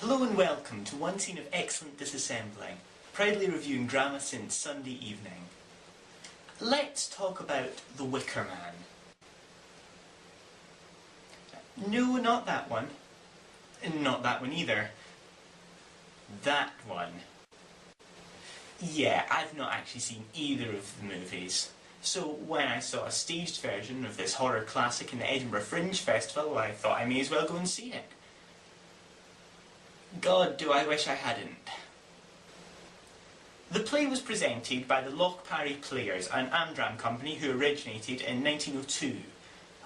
Hello and welcome to one scene of excellent disassembling, proudly reviewing drama since Sunday evening. Let's talk about The Wicker Man. No, not that one. Not that one either. That one. Yeah, I've not actually seen either of the movies. So when I saw a staged version of this horror classic in the Edinburgh Fringe Festival, I thought I may as well go and see it. God, do I wish I hadn't. The play was presented by the Lochparry Players, an Amdram company who originated in 1902.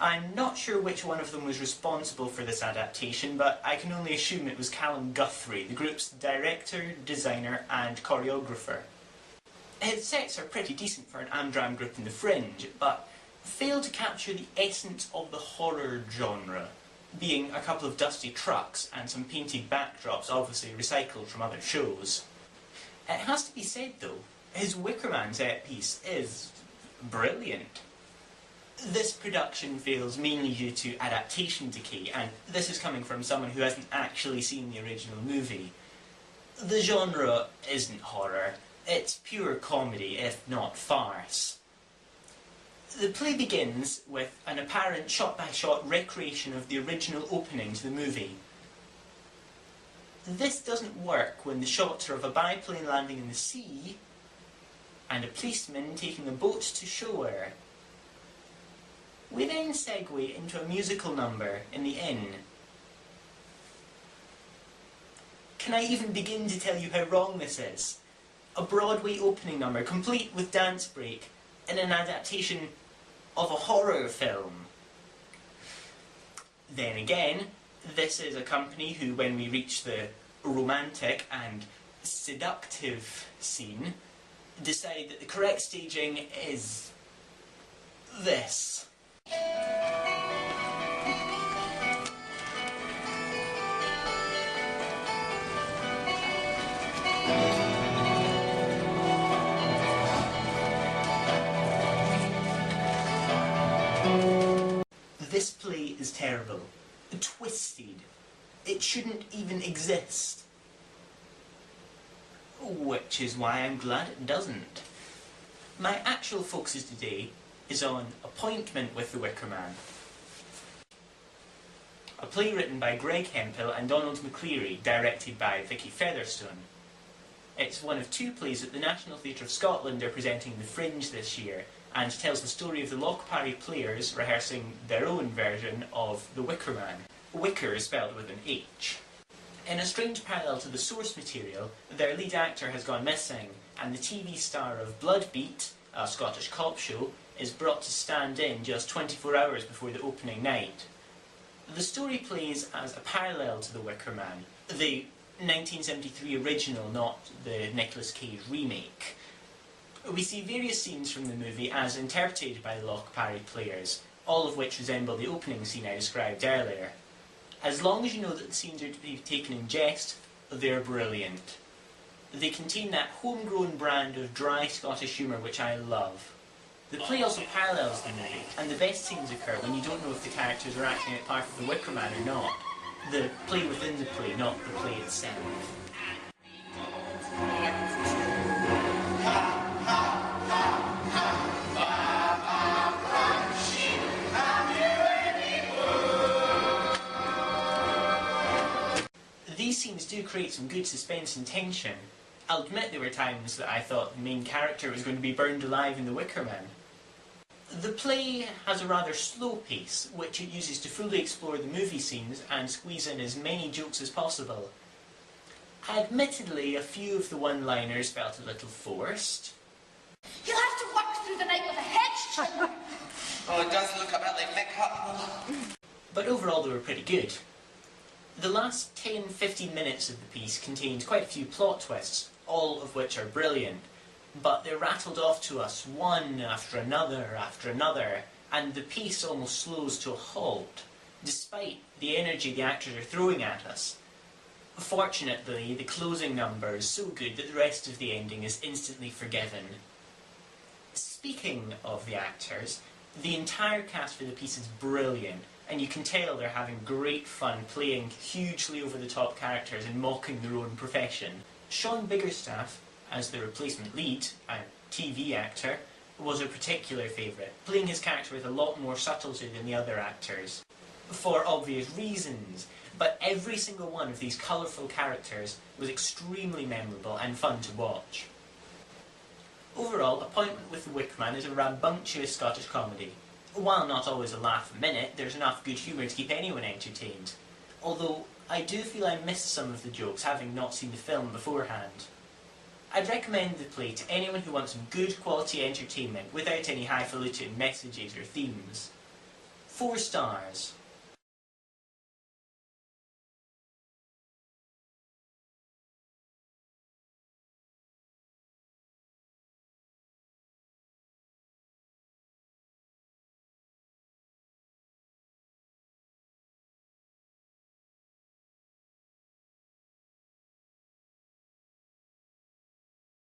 I'm not sure which one of them was responsible for this adaptation, but I can only assume it was Callum Guthrie, the group's director, designer and choreographer. His sets are pretty decent for an Amdram group in the Fringe, but fail to capture the essence of the horror genre, being a couple of dusty trucks and some painted backdrops obviously recycled from other shows. It has to be said though, his Wicker Man set piece is brilliant. This production fails mainly due to adaptation decay, and this is coming from someone who hasn't actually seen the original movie. The genre isn't horror, it's pure comedy, if not farce. The play begins with an apparent shot-by-shot recreation of the original opening to the movie. This doesn't work when the shots are of a biplane landing in the sea and a policeman taking a boat to shore. We then segue into a musical number in the inn. Can I even begin to tell you how wrong this is? A Broadway opening number, complete with dance break, in an adaptation of a horror film. Then again, this is a company who, when we reach the romantic and seductive scene, decide that the correct staging is this. This play is terrible, twisted. It shouldn't even exist. Which is why I'm glad it doesn't. My actual focus today is on Appointment with the Wicker Man, a play written by Greg Hemphill and Donald McCleary, directed by Vicky Featherstone. It's one of two plays that the National Theatre of Scotland are presenting in the Fringe this year, and tells the story of the Lochparry Players rehearsing their own version of The Wicker Man. Wicker is spelled with an H. In a strange parallel to the source material, their lead actor has gone missing, and the TV star of Bloodbeat, a Scottish cop show, is brought to stand in just 24 hours before the opening night. The story plays as a parallel to The Wicker Man, the 1973 original, not the Nicolas Cage remake. We see various scenes from the movie as interpreted by the Lochparry Players, all of which resemble the opening scene I described earlier. As long as you know that the scenes are to be taken in jest, they're brilliant. They contain that homegrown brand of dry Scottish humour which I love. The play also parallels the movie, and the best scenes occur when you don't know if the characters are acting out part of the Wicker Man or not. The play within the play, not the play itself. These scenes do create some good suspense and tension. I'll admit there were times that I thought the main character was going to be burned alive in The Wicker Man. The play has a rather slow pace, which it uses to fully explore the movie scenes and squeeze in as many jokes as possible. Admittedly, a few of the one-liners felt a little forced. He'll have to work through the night with a hedge trimmer. Oh, it does look a bit like makeup. But overall they were pretty good. The last 10-15 minutes of the piece contained quite a few plot twists, all of which are brilliant, but they're rattled off to us one after another, and the piece almost slows to a halt, despite the energy the actors are throwing at us. Fortunately, the closing number is so good that the rest of the ending is instantly forgiven. Speaking of the actors, The entire cast for the piece is brilliant, and you can tell they're having great fun playing hugely over-the-top characters and mocking their own profession. Sean Biggerstaff, as the replacement lead, a TV actor, was a particular favourite, playing his character with a lot more subtlety than the other actors, for obvious reasons, but every single one of these colourful characters was extremely memorable and fun to watch. Overall, Appointment with the Wicker Man is a rambunctious Scottish comedy. While not always a laugh a minute, there's enough good humour to keep anyone entertained. Although, I do feel I missed some of the jokes, having not seen the film beforehand. I'd recommend the play to anyone who wants some good quality entertainment without any highfalutin messages or themes. 4 stars.